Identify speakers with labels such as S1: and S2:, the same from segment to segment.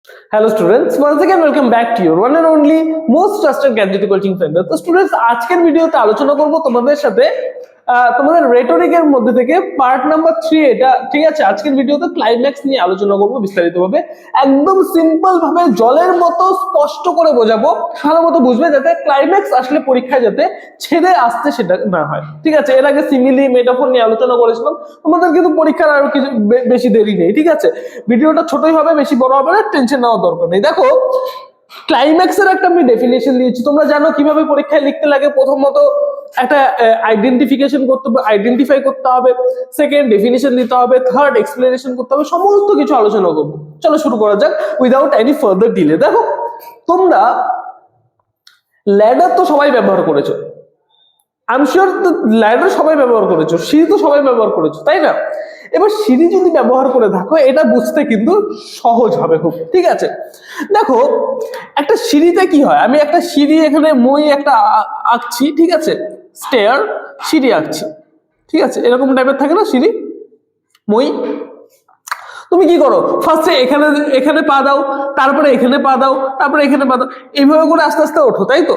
S1: Hello students, once again welcome back to your one and only most trusted Gadgety coaching center. তো students আজকের ভিডিওতে আলোচনা করব তোমাদের সাথে তোমাদের রেটরিকের মধ্যে থেকে পার্ট নাম্বার 3 এটা ঠিক আছে। আজকের ভিডিওতে ক্লাইম্যাক্স নিয়ে আলোচনা করব বিস্তারিতভাবে, একদম সিম্পল ভাবে জলের মতো স্পষ্ট করে বোঝাবো, ভালো মতো বুঝবে, যাতে ক্লাইম্যাক্স আসলে পরীক্ষায় যাতে ছেড়ে আসতে সেটা না হয়। ঠিক আছে, এর আগে সিমিলি মেটাফোর নিয়ে আলোচনা করেছিলাম, তোমাদের কিন্তু পরীক্ষার আর কিছু বেশি দেরি নেই। ঠিক আছে, ভিডিওটা ছোটই হবে, বেশি বড় হবে না, টেনশন নেওয়ার দরকার নেই। দেখো, ক্লাইম্যাক্সের একটা আমি ডেফিনেশন দিয়েছি, তোমরা জানো কিভাবে পরীক্ষায় লিখতে লাগে। প্রথমত একটা আইডেন্টিফিকেশন করতে হবে, আইডেন্টিফাই করতে হবে, সেকেন্ড ডেফিনেশন দিতে হবে, থার্ড এক্সপ্লেনেশন করতে হবে, সমস্ত কিছু আলোচনা করবো। চলো শুরু করা যাক উইদাউট এনি ফার্দার ডিলে। দেখো, তোমরা ল্যাডার তো সবাই ব্যবহার করেছো, আই এম শিওর ল্যাডার সবাই ব্যবহার করেছো, সিঁড়ি তো সবাই ব্যবহার করেছো, তাই না? এবার সিঁড়ি যদি ব্যবহার করে থাকো, এটা বুঝতে কিন্তু সহজ হবে খুব। ঠিক আছে, দেখো একটা সিঁড়িতে কি হয়, আমি একটা সিঁড়ি এখানে মই একটা আঁকছি, ঠিক আছে, স্টেয়ার সিঁড়ি আঁকছি, ঠিক আছে, এরকম টাইপের থাকে না সিঁড়ি মই। তুমি কি করো, ফার্স্টে এখানে এখানে পা দাও, তারপরে এখানে পা দাও, তারপরে এখানে পা দাও, এইভাবে করে আস্তে আস্তে ওঠো, তাই তো?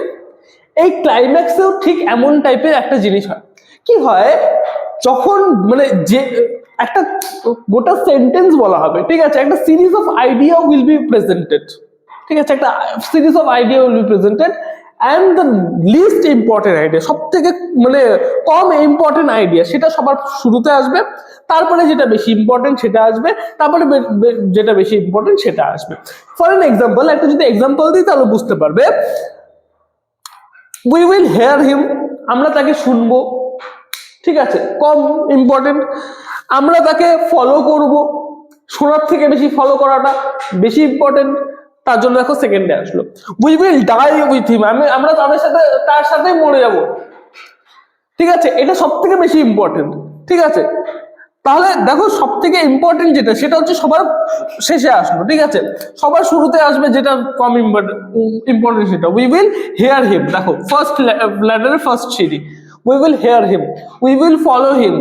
S1: এই ক্লাইম্যাক্সেও ঠিক এমন টাইপের একটা জিনিস হয়। কি হয়, যখন মানে যে একটা গোটা সেন্টেন্স বলা হবে, ঠিক আছে, একটা series of idea will be presented, ঠিক আছে, একটা series of idea will be presented and the least important idea, সব থেকে মানে কম ইম্পর্টেন্ট আইডিয়া সেটা সবার শুরুতে আসবে, তারপরে যেটা বেশি ইম্পর্টেন্ট সেটা আসবে, তারপরে যেটা বেশি ইম্পর্টেন্ট সেটা আসবে। ফর এন এক্সাম্পল, একটা যদি এক্সাম্পল দিই তাহলে বুঝতে পারবে। উই উইল হেয়ার হিম, আমরা তাকে শুনবো, ঠিক আছে, কম ইম্পর্টেন্ট। আমরা তাকে ফলো করব, শোনার থেকে বেশি ফলো করাটা বেশি ইম্পর্টেন্ট, তার জন্য দেখো সেকেন্ডে আসলো। We will die with him, আমরা তার সাথে মরে যাব, ঠিক আছে, এটা সব থেকে বেশি ইম্পর্টেন্ট। ঠিক আছে, তাহলে দেখো সব থেকে ইম্পর্টেন্ট যেটা সেটা হচ্ছে সবার শেষে আসলো, ঠিক আছে, সবার শুরুতে আসবে যেটা কম ইম্পর্টেন্ট সেটা। উই উইল হেয়ার হিম, দেখো ফার্স্ট ল্যাডারের ফার্স্ট সিঁড়ি, we will hear him, we will follow him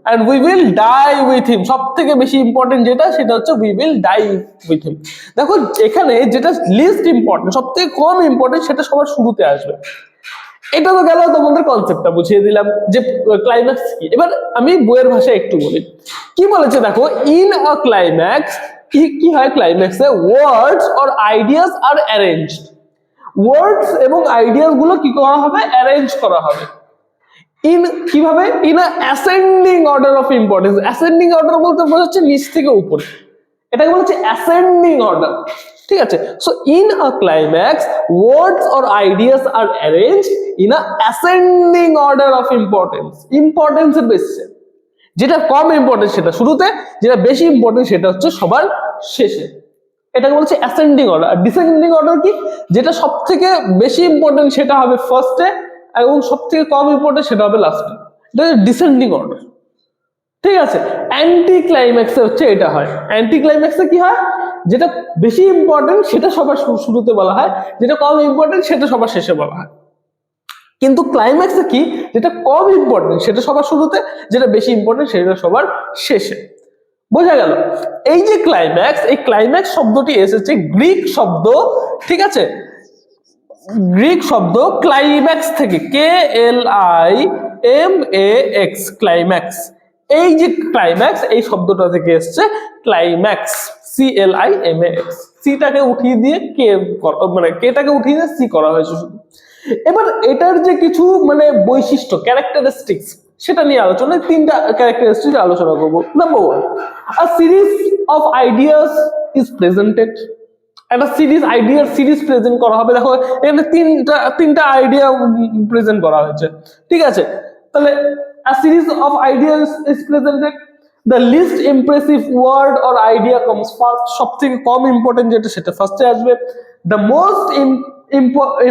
S1: and we will die with him, সব থেকে বেশি ইম্পর্টেন্ট যেটা সেটা হচ্ছে we will die with him. দেখো এখানে যেটা লিস্ট ইম্পর্টেন্ট, সব থেকে কম ইম্পর্টেন্ট সেটা সবার শুরুতে আসবে। এটা তো গেল, তোমাদের কনসেপ্টটা বুঝিয়ে দিলাম যে ক্লাইম্যাক্স কি। এবার আমি বইয়ের ভাষায় একটু বলি, কি বলেছে দেখো, ইন আ ক্লাইম্যাক্স কি হয়, ক্লাইম্যাক্সে words or ideas are arranged, words এবং আইডিয়াস গুলো কি করা হবে, অ্যারেঞ্জ করা হবে। ইন কিভাবে, in a ascending order of importance, ascending order বলতে বোঝাচ্ছে নিচ থেকে উপরে, এটাকে বলছে অ্যাসেন্ডিং অর্ডার। ঠিক আছে, so in a climax words or ideas are arranged in a ascending order of importance, ইম্পর্টেন্সের বেসিসে, যেটা কম ইম্পর্টেন্ট সেটা শুরুতে, যেটা বেশি ইম্পর্টেন্ট সেটা হচ্ছে সবার শেষে, এটাকে বলছে অ্যাসেন্ডিং অর্ডার। আর ডিসেন্ডিং অর্ডার কি, যেটা সব থেকে বেশি ইম্পর্টেন্ট সেটা হবে ফার্স্টে এবং সব থেকে কম ইম্পর্টেন্ট সেটা হবে লাস্টে, এটা ডিসেন্ডিং অর্ডার। ঠিক আছে, অ্যান্টি ক্লাইম্যাক্সে হচ্ছে এটা হয়, অ্যান্টি ক্লাইম্যাক্সে কি হয়, যেটা বেশি ইম্পর্টেন্ট সেটা সবার শুরুতে বলা হয়, যেটা কম ইম্পর্টেন্ট সেটা সবার শেষে বলা হয়। কিন্তু ক্লাইম্যাক্সে কি, যেটা কম ইম্পর্টেন্ট সেটা সবার শুরুতে, যেটা বেশি ইম্পর্টেন্ট সেটা সবার শেষে। বোঝা গেল? এই যে ক্লাইম্যাক্স, এই ক্লাইম্যাক্স শব্দটি এসেছে গ্রিক শব্দ, ঠিক আছে, গ্রিক শব্দ ক্লাইম্যাক্স থেকে, KLIMAX, ক্লাইম্যাক্স। এই যে ক্লাইম্যাক্স এই শব্দটা থেকে এসছে ক্লাইম্যাক্স, CLIMAX, সিটাকে উঠিয়ে দিয়ে কে, মানে কেটাকে উঠিয়ে দিয়ে সি করা হয়েছে শুধু। এবার এটার যে কিছু মানে বৈশিষ্ট্য, ক্যারেক্টারিস্টিক্স, সেটা নিয়ে আলোচনা, তিনটা ক্যারেক্টারিস্টিক্স আলোচনা করবো। Number 1, a series of ideas is presented, একটা আইডিয়ার সিরিজ প্রেজেন্ট করা হবে। দেখো এখানে তিনটা আইডিয়া প্রেজেন্ট করা হয়েছে, ঠিক আছে, তাহলে a series of ideas is presented, the least impressive word or idea comes first, সবথেকে কম ইম্পর্টেন্ট যেটা সেটা ফার্স্টে আসবে, the most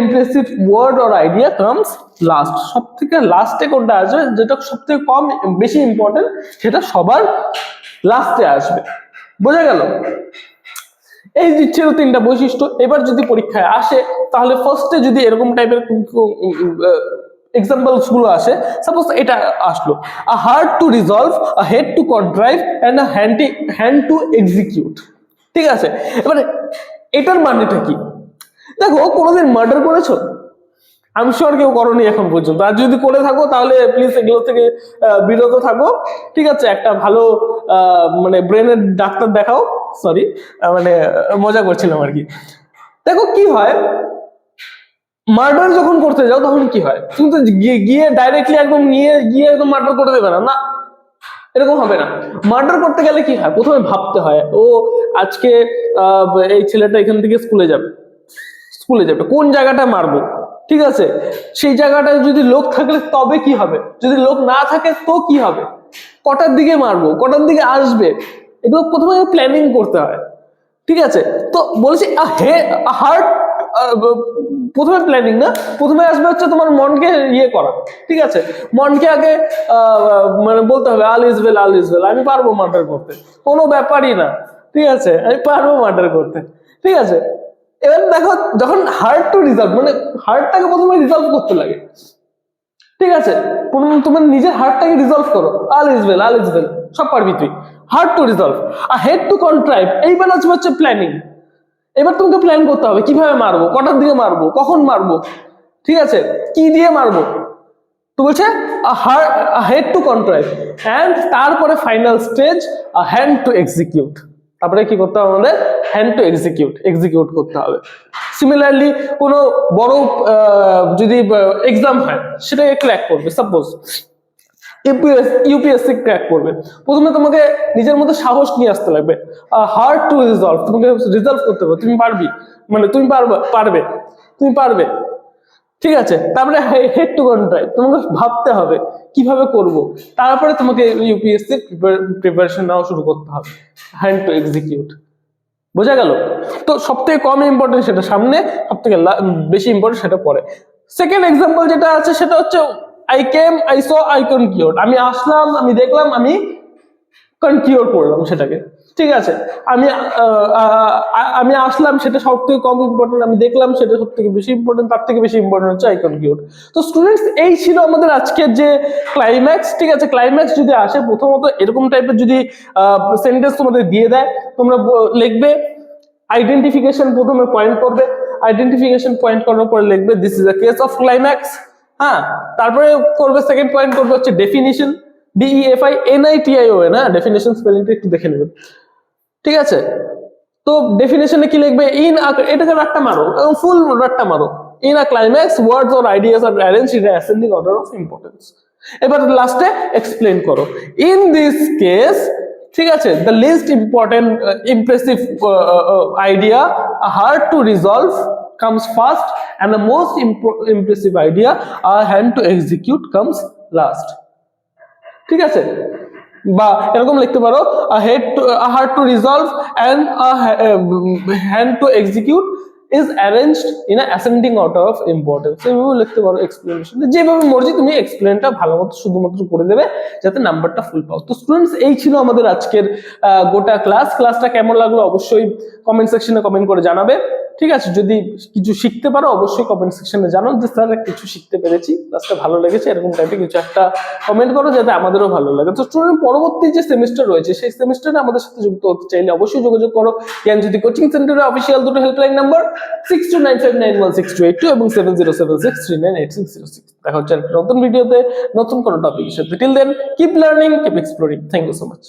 S1: impressive word or idea comes last, সবথেকে লাস্টে কোনটা আসবে, যেটা সবথেকে কম বেশি ইম্পর্টেন্ট সেটা সবার লাস্টে আসবে। বোঝা গেল? এই ছিল তিনটা বৈশিষ্ট্য। এবার যদি পরীক্ষায় আসে তাহলে ফার্স্টে যদি এরকম টাইপের এক্সাম্পলস গুলো আসে, সাপোজ এটা আসলো, a heart to resolve, a head to contrive and a hand to execute. ঠিক আছে, এবারে এটার মানেটা কি? দেখো, কোনোদিন মার্ডার করেছো? আমি শিওর কেউ করোনি এখন পর্যন্ত। আর যদি করে থাকো তাহলে প্লিজ এগুলো থেকে বিরত থাকো, ঠিক আছে? একটা ভালো মানে ব্রেনের ডাক্তার দেখাও। সরি, মানে মজা করছিলাম আর কি। দেখো কি হয়, মার্ডার যখন করতে যাও তখন কি হয়, তুমি তো গিয়ে ডাইরেক্টলি একদম গিয়ে একদম মার্ডার করে দেবে না, না, এরকম হবে না। মার্ডার করতে গেলে কি হয়, প্রথমে ভাবতে হয়, ও আজকে এই ছেলেটা এখান থেকে স্কুলে যাবে, কোন জায়গাটা মারবো, ঠিক আছে? সেই জায়গাটায় যদি লোক থাকলে তবে কি হবে, যদি লোক না থাকে তো কি হবে, কটার দিকে মারবো, কটার দিকে আসবে, এগুলো প্রথমে প্ল্যানিং করতে হয়, ঠিক আছে? তো বলছি হার্ট প্রথমে প্ল্যানিং না, প্রথমে আসবে হচ্ছে তোমার মনকে ইয়ে করা, ঠিক আছে? মনকে আগে মানে বলতে হবে আল is well, all is well, আমি পারবো মার্ডার করতে, কোনো ব্যাপারই না, ঠিক আছে? আমি পারবো মার্ডার করতে, ঠিক আছে? এবার দেখো, যখন হার্ট টু রিজলভ, মানে হার্টটাকে প্রথমে রিজলভ করতে লাগে, ঠিক আছে? তোমার নিজের হার্টটাকে রিজলভ করো, all is well, all is well, সব পারবি তুই। হার্ট টু রিজলভ, আর হেড টু কন্ট্রাইভ, এইবার আসবে হচ্ছে প্ল্যানিং। এবার তোমাকে প্ল্যান করতে হবে কিভাবে মারবো, কটার দিকে মারবো, কখন মারবো, ঠিক আছে? কি দিয়ে মারবো, তো বলছে হেড টু কন্ট্রাইভ, অ্যান্ড তারপরে final stage hand to execute. তারপরে কি করতে হবে আমাদের, হ্যান্ড টু এক্সিকিউট করতে হবে। সিমিলারলি কোনো বড় যদি এক্সাম হয়, সেটাকে ক্র্যাক করবে, সাপোজ ইউপিএসসি ক্র্যাক করবে, প্রথমে তোমাকে নিজের মধ্যে সাহস নিয়ে আসতে লাগবে, হার্ড টু রিজলভ, তোমাকে রিজলভ করতে হবে, তুমি পারবি, মানে তুমি পারবে, ঠিক আছে? তারপরে হেড টু কন্ট্রাইভ, তোমাকে ভাবতে হবে কিভাবে করব, তারপরে তোমাকে ইউপিএসসি প্রিপারেশন নেওয়া শুরু করতে হবে, হ্যান্ড টু এক্সিকিউট। বোঝা গেল? তো সব থেকে কম ইম্পর্টেন্ট সেটা সামনে, সব থেকে বেশি ইম্পর্টেন্ট সেটা পরে। সেকেন্ড এক্সাম্পল যেটা আছে সেটা হচ্ছে আই স আই কনকিউরড, আমি আসলাম, আমি দেখলাম, আমি কনকিউর করলাম সেটাকে, ঠিক আছে? আমি আসলাম, সেটা সব থেকে কম ইম্পর্টেন্ট, আমি দেখলাম, সেটা সব থেকে বেশি ইম্পর্টেন্ট, তার থেকে বেশি ইম্পর্টেন্ট হচ্ছে আই কনকিউর। তো স্টুডেন্টস, এই ছিল আমাদের আজকের যে ক্লাইম্যাক্স, ঠিক আছে? ক্লাইম্যাক্স যদি আসে, প্রথমত এরকম টাইপের যদি সেন্টেন্স তোমাদের দিয়ে দেয়, তোমরা লিখবে আইডেন্টিফিকেশন, প্রথমে পয়েন্ট করবে, আইডেন্টিফিকেশন পয়েন্ট করার পরে লিখবে this is a case of climax, হ্যাঁ? তারপরে করবে সেকেন্ড পয়েন্ট করবে হচ্ছে ডেফিনিশন, DEFINITION, না? ডেফিনিশন স্পেলিংটা একটু দেখে নেবেন, ঠিক আছে? তো ডেফিনিশনে কি লিখবে, এটাকে রাট্টা মারো, ফুল রাট্টা মারো, in a climax words or ideas are arranged in ascending order of importance. এবার লাস্টে এক্সপ্লেন করো, ইন দিস কেস, ঠিক আছে, the least important impressive idea hard to resolve comes first and the most impressive idea hand to execute comes last, ঠিক আছে? বা এরকম লিখতে পারো, hard to resolve and hand to execute is arranged in a ascending order of importance। এইভাবে লিখতে পারো explanation, যেভাবে মর্জি তুমি এক্সপ্লেনটা ভালো মতো শুধুমাত্র করে দেবে যাতে নাম্বারটা ফুল পাও। তো স্টুডেন্টস, এই ছিল আমাদের আজকের গোটা ক্লাসটা কেমন লাগলো অবশ্যই কমেন্ট সেকশনে কমেন্ট করে জানাবে, ঠিক আছে? যদি কিছু শিখতে পারো অবশ্যই কমেন্ট সেকশনে জানাও যে স্যার কিছু শিখতে পেরেছি, ক্লাসটা ভালো লেগেছে, এরকম টাইপের কিছু একটা কমেন্ট করো যাতে আমাদেরও ভালো লাগে। তো স্টুডেন্ট, পরবর্তী যে সেমিস্টার রয়েছে সেই সেমিস্টারে আমাদের সাথে যুক্ত হতে চাইলে অবশ্যই যোগাযোগ করো জ্ঞানজ্যোতি কোচিং সেন্টারের অফিসিয়াল দুটো হেল্পলাইন নাম্বার 6295916282 এবং 7076398606। দেখা হচ্ছে নতুন ভিডিওতে নতুন কোনো টপিকের সাথে। Till then, keep learning, keep exploring. Thank you so much.